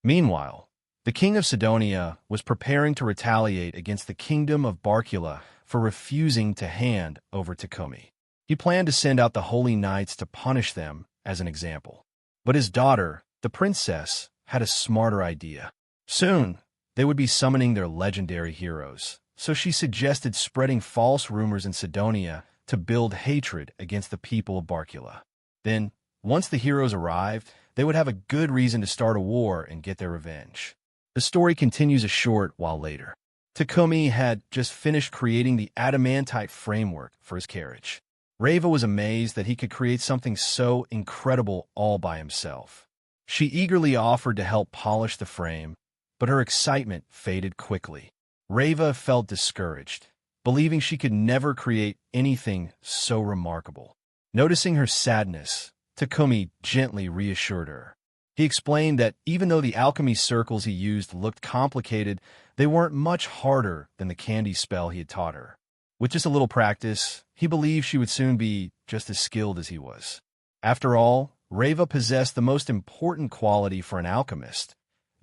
Meanwhile, the king of Sidonia was preparing to retaliate against the kingdom of Barcula for refusing to hand over Takumi. He planned to send out the holy knights to punish them as an example. But his daughter, the princess, had a smarter idea. Soon, they would be summoning their legendary heroes, so she suggested spreading false rumors in Sidonia to build hatred against the people of Barcula. Then, once the heroes arrived, they would have a good reason to start a war and get their revenge. The story continues a short while later. Takumi had just finished creating the adamantite framework for his carriage. Reva was amazed that he could create something so incredible all by himself. She eagerly offered to help polish the frame, but her excitement faded quickly. Reva felt discouraged, believing she could never create anything so remarkable. Noticing her sadness, Takumi gently reassured her. He explained that even though the alchemy circles he used looked complicated, they weren't much harder than the candy spell he had taught her. With just a little practice, he believed she would soon be just as skilled as he was. After all, Reva possessed the most important quality for an alchemist: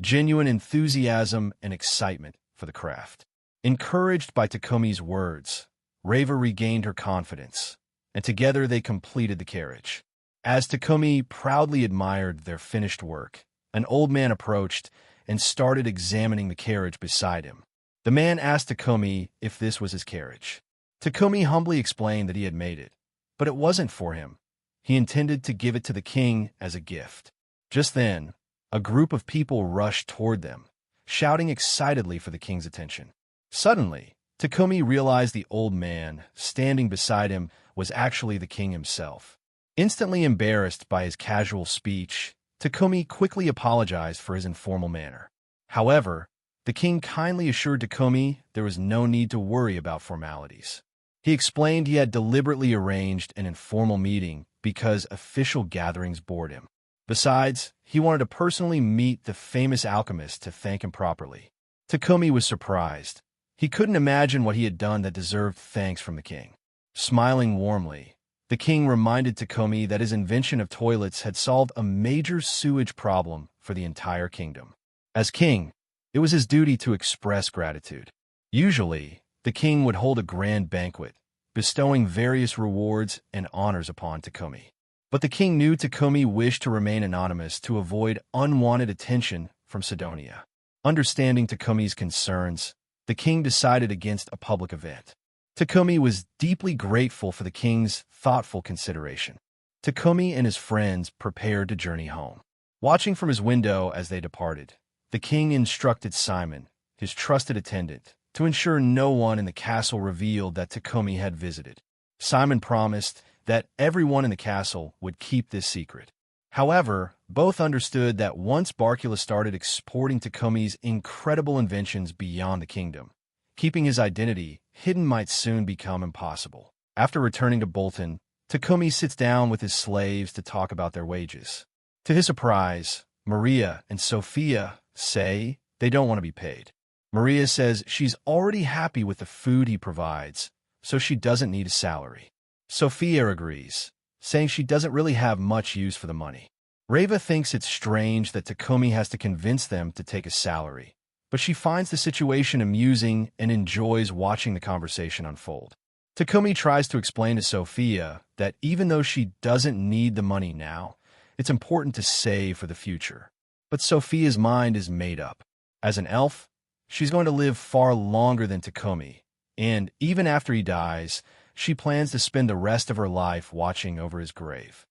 genuine enthusiasm and excitement for the craft. Encouraged by Takumi's words, Reva regained her confidence, and together they completed the carriage. As Takumi proudly admired their finished work, an old man approached and started examining the carriage beside him. The man asked Takumi if this was his carriage. Takumi humbly explained that he had made it, but it wasn't for him. He intended to give it to the king as a gift. Just then, a group of people rushed toward them, shouting excitedly for the king's attention. Suddenly, Takumi realized the old man standing beside him was actually the king himself. Instantly embarrassed by his casual speech, Takumi quickly apologized for his informal manner. However, the king kindly assured Takumi there was no need to worry about formalities. He explained he had deliberately arranged an informal meeting because official gatherings bored him. Besides, he wanted to personally meet the famous alchemist to thank him properly. Takumi was surprised. He couldn't imagine what he had done that deserved thanks from the king. Smiling warmly, the king reminded Takumi that his invention of toilets had solved a major sewage problem for the entire kingdom. As king, it was his duty to express gratitude. Usually, the king would hold a grand banquet, bestowing various rewards and honors upon Takumi. But the king knew Takumi wished to remain anonymous to avoid unwanted attention from Sidonia. Understanding Takumi's concerns, the king decided against a public event. Takumi was deeply grateful for the king's thoughtful consideration. Takumi and his friends prepared to journey home. Watching from his window as they departed, the king instructed Simon, his trusted attendant, to ensure no one in the castle revealed that Takumi had visited. Simon promised that everyone in the castle would keep this secret. However, both understood that once Barcula started exporting Takumi's incredible inventions beyond the kingdom, keeping his identity hidden might soon become impossible. After returning to Bolton, Takumi sits down with his slaves to talk about their wages. To his surprise, Maria and Sophia say they don't want to be paid. Maria says she's already happy with the food he provides, so she doesn't need a salary. Sophia agrees, saying she doesn't really have much use for the money. Reva thinks it's strange that Takumi has to convince them to take a salary, but she finds the situation amusing and enjoys watching the conversation unfold. Takumi tries to explain to Sophia that even though she doesn't need the money now, it's important to save for the future. But Sophia's mind is made up. As an elf, she's going to live far longer than Takumi, and even after he dies, she plans to spend the rest of her life watching over his grave.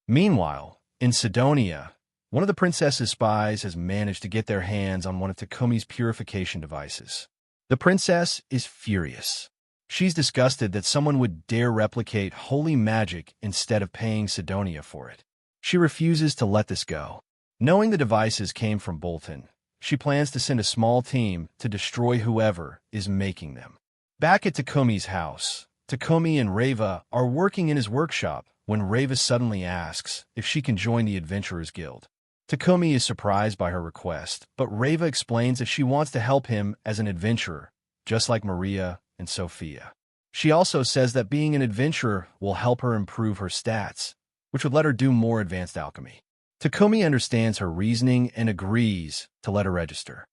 Meanwhile, in Sidonia, one of the princess's spies has managed to get their hands on one of Takumi's purification devices. The princess is furious. She's disgusted that someone would dare replicate holy magic instead of paying Sidonia for it. She refuses to let this go. Knowing the devices came from Bolton, she plans to send a small team to destroy whoever is making them. Back at Takumi's house, Takumi and Reva are working in his workshop when Reva suddenly asks if she can join the Adventurers Guild. Takumi is surprised by her request, but Reva explains that she wants to help him as an adventurer, just like Maria and Sophia. She also says that being an adventurer will help her improve her stats, which would let her do more advanced alchemy. Takumi understands her reasoning and agrees to let her register.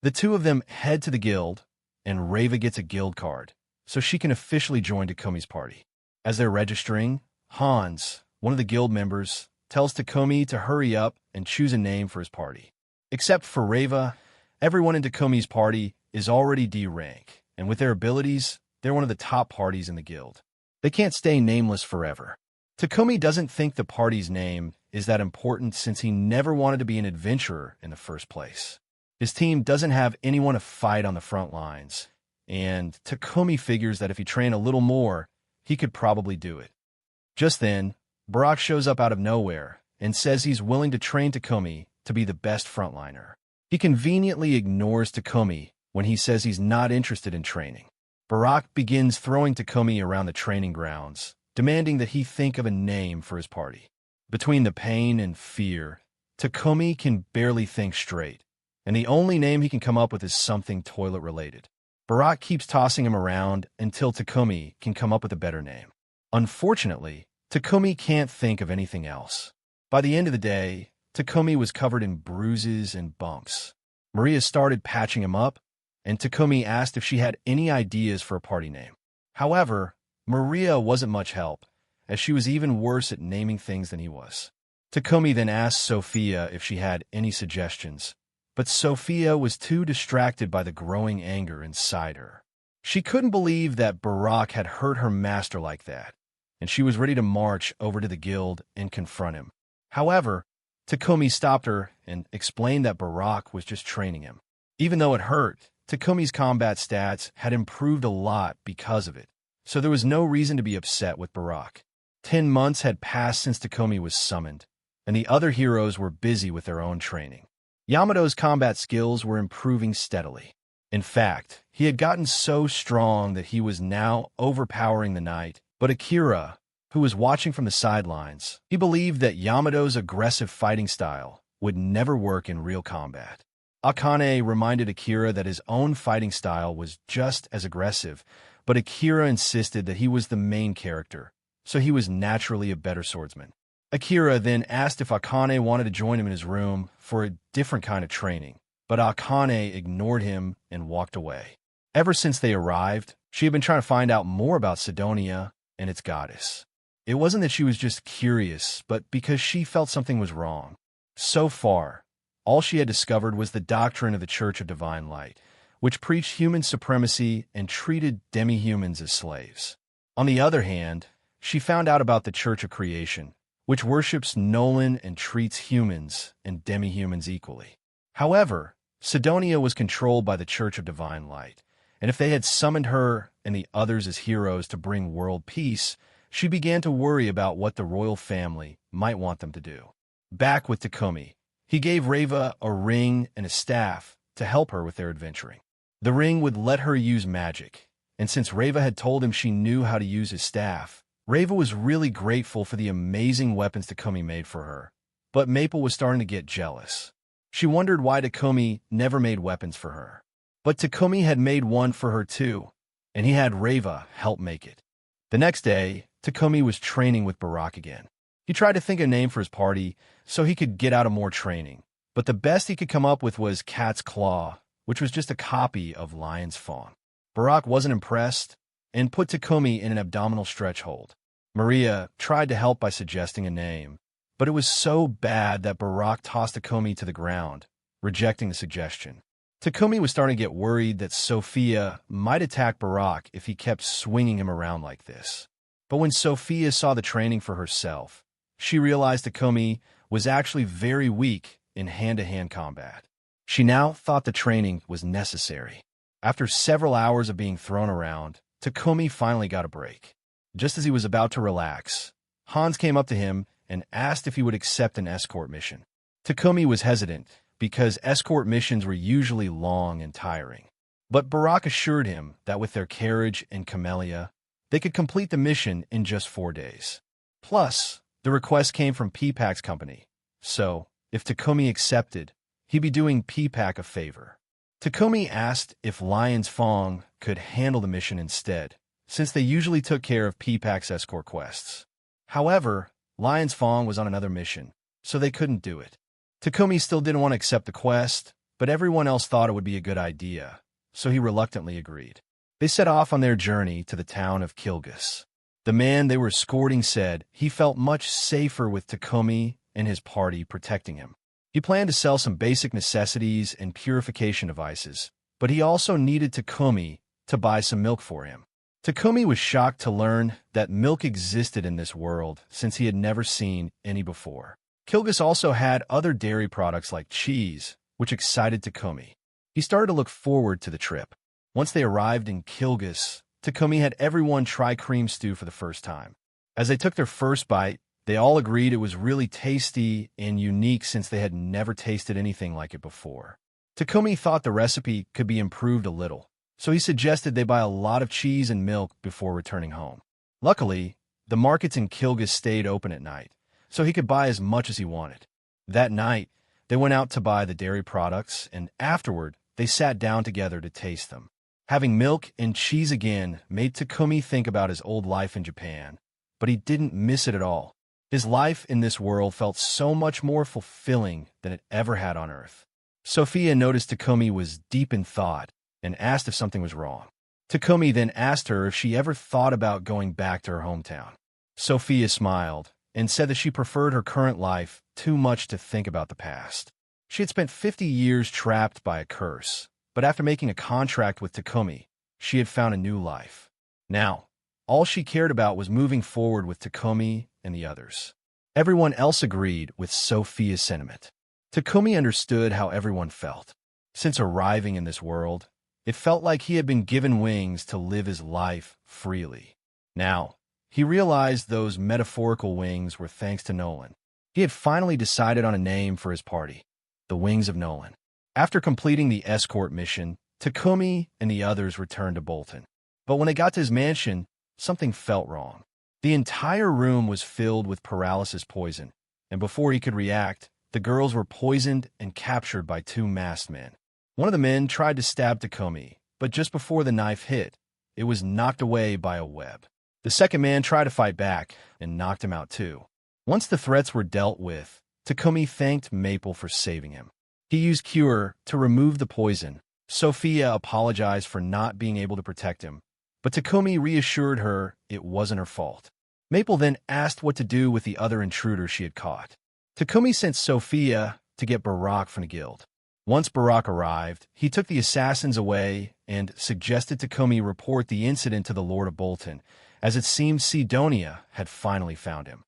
The two of them head to the guild, and Reva gets a guild card, so she can officially join Takumi's party. As they're registering, Hans, one of the guild members, tells Takumi to hurry up and choose a name for his party. Except for Reva, everyone in Takumi's party is already D rank, and with their abilities, they're one of the top parties in the guild. They can't stay nameless forever. Takumi doesn't think the party's name is that important since he never wanted to be an adventurer in the first place. His team doesn't have anyone to fight on the front lines, and Takumi figures that if he trained a little more, he could probably do it. Just then, Barak shows up out of nowhere and says he's willing to train Takumi to be the best frontliner. He conveniently ignores Takumi when he says he's not interested in training. Barak begins throwing Takumi around the training grounds, demanding that he think of a name for his party. Between the pain and fear, Takumi can barely think straight, and the only name he can come up with is something toilet-related. Barak keeps tossing him around until Takumi can come up with a better name. Unfortunately, Takumi can't think of anything else. By the end of the day, Takumi was covered in bruises and bumps. Maria started patching him up, and Takumi asked if she had any ideas for a party name. However, Maria wasn't much help, as she was even worse at naming things than he was. Takumi then asked Sophia if she had any suggestions, but Sophia was too distracted by the growing anger inside her. She couldn't believe that Barak had hurt her master like that, and she was ready to march over to the guild and confront him. However, Takumi stopped her and explained that Barak was just training him. Even though it hurt, Takumi's combat stats had improved a lot because of it, so there was no reason to be upset with Barak. 10 months had passed since Takumi was summoned, and the other heroes were busy with their own training. Yamato's combat skills were improving steadily. In fact, he had gotten so strong that he was now overpowering the knight, but Akira, who was watching from the sidelines, he believed that Yamato's aggressive fighting style would never work in real combat. Akane reminded Akira that his own fighting style was just as aggressive, but Akira insisted that he was the main character, so he was naturally a better swordsman. Akira then asked if Akane wanted to join him in his room for a different kind of training, but Akane ignored him and walked away. Ever since they arrived, she had been trying to find out more about Sidonia and its goddess. It wasn't that she was just curious, but because she felt something was wrong. So far, all she had discovered was the doctrine of the Church of Divine Light, which preached human supremacy and treated demi-humans as slaves. On the other hand, she found out about the Church of Creation, which worships Nolan and treats humans and demi-humans equally. However, Sidonia was controlled by the Church of Divine Light, and if they had summoned her and the others as heroes to bring world peace, she began to worry about what the royal family might want them to do. Back with Takumi, he gave Reva a ring and a staff to help her with their adventuring. The ring would let her use magic, and since Reva had told him she knew how to use his staff, Reva was really grateful for the amazing weapons Takumi made for her, but Maple was starting to get jealous. She wondered why Takumi never made weapons for her. But Takumi had made one for her too, and he had Reva help make it. The next day, Takumi was training with Barak again. He tried to think of a name for his party so he could get out of more training, but the best he could come up with was Cat's Claw, which was just a copy of Lion's Fawn. Barak wasn't impressed and put Takumi in an abdominal stretch hold. Maria tried to help by suggesting a name, but it was so bad that Barak tossed Takumi to the ground, rejecting the suggestion. Takumi was starting to get worried that Sophia might attack Barak if he kept swinging him around like this. But when Sophia saw the training for herself, she realized Takumi was actually very weak in hand-to-hand combat. She now thought the training was necessary. After several hours of being thrown around, Takumi finally got a break. Just as he was about to relax, Hans came up to him and asked if he would accept an escort mission. Takumi was hesitant because escort missions were usually long and tiring. But Barak assured him that with their carriage and camellia, they could complete the mission in just 4 days. Plus, the request came from P-Pack's company, so if Takumi accepted, he'd be doing P-Pack a favor. Takumi asked if Lion's Fong could handle the mission instead, since they usually took care of P-Pack's escort quests. However, Lion's Fong was on another mission, so they couldn't do it. Takumi still didn't want to accept the quest, but everyone else thought it would be a good idea, so he reluctantly agreed. They set off on their journey to the town of Kilgus. The man they were escorting said he felt much safer with Takumi and his party protecting him. He planned to sell some basic necessities and purification devices, but he also needed Takumi to buy some milk for him. Takumi was shocked to learn that milk existed in this world since he had never seen any before. Kilgus also had other dairy products like cheese, which excited Takumi. He started to look forward to the trip. Once they arrived in Kilgus, Takumi had everyone try cream stew for the first time. As they took their first bite, they all agreed it was really tasty and unique since they had never tasted anything like it before. Takumi thought the recipe could be improved a little, so he suggested they buy a lot of cheese and milk before returning home. Luckily, the markets in Kilgus stayed open at night, so he could buy as much as he wanted. That night, they went out to buy the dairy products, and afterward, they sat down together to taste them. Having milk and cheese again made Takumi think about his old life in Japan, but he didn't miss it at all. His life in this world felt so much more fulfilling than it ever had on Earth. Sophia noticed Takumi was deep in thought and asked if something was wrong. Takumi then asked her if she ever thought about going back to her hometown. Sophia smiled and said that she preferred her current life too much to think about the past. She had spent 50 years trapped by a curse, but after making a contract with Takumi, she had found a new life. Now, all she cared about was moving forward with Takumi and the others. Everyone else agreed with Sophia's sentiment. Takumi understood how everyone felt. Since arriving in this world, it felt like he had been given wings to live his life freely. Now, he realized those metaphorical wings were thanks to Nolan. He had finally decided on a name for his party, the Wings of Nolan. After completing the escort mission, Takumi and the others returned to Bolton. But when they got to his mansion, something felt wrong. The entire room was filled with paralysis poison, and before he could react, the girls were poisoned and captured by two masked men. One of the men tried to stab Takumi, but just before the knife hit, it was knocked away by a web. The second man tried to fight back and knocked him out too. Once the threats were dealt with, Takumi thanked Maple for saving him. He used Cure to remove the poison. Sophia apologized for not being able to protect him, but Takumi reassured her it wasn't her fault. Maple then asked what to do with the other intruder she had caught. Takumi sent Sophia to get Barak from the guild. Once Barak arrived, he took the assassins away and suggested Takumi report the incident to the Lord of Bolton, as it seemed Sidonia had finally found him.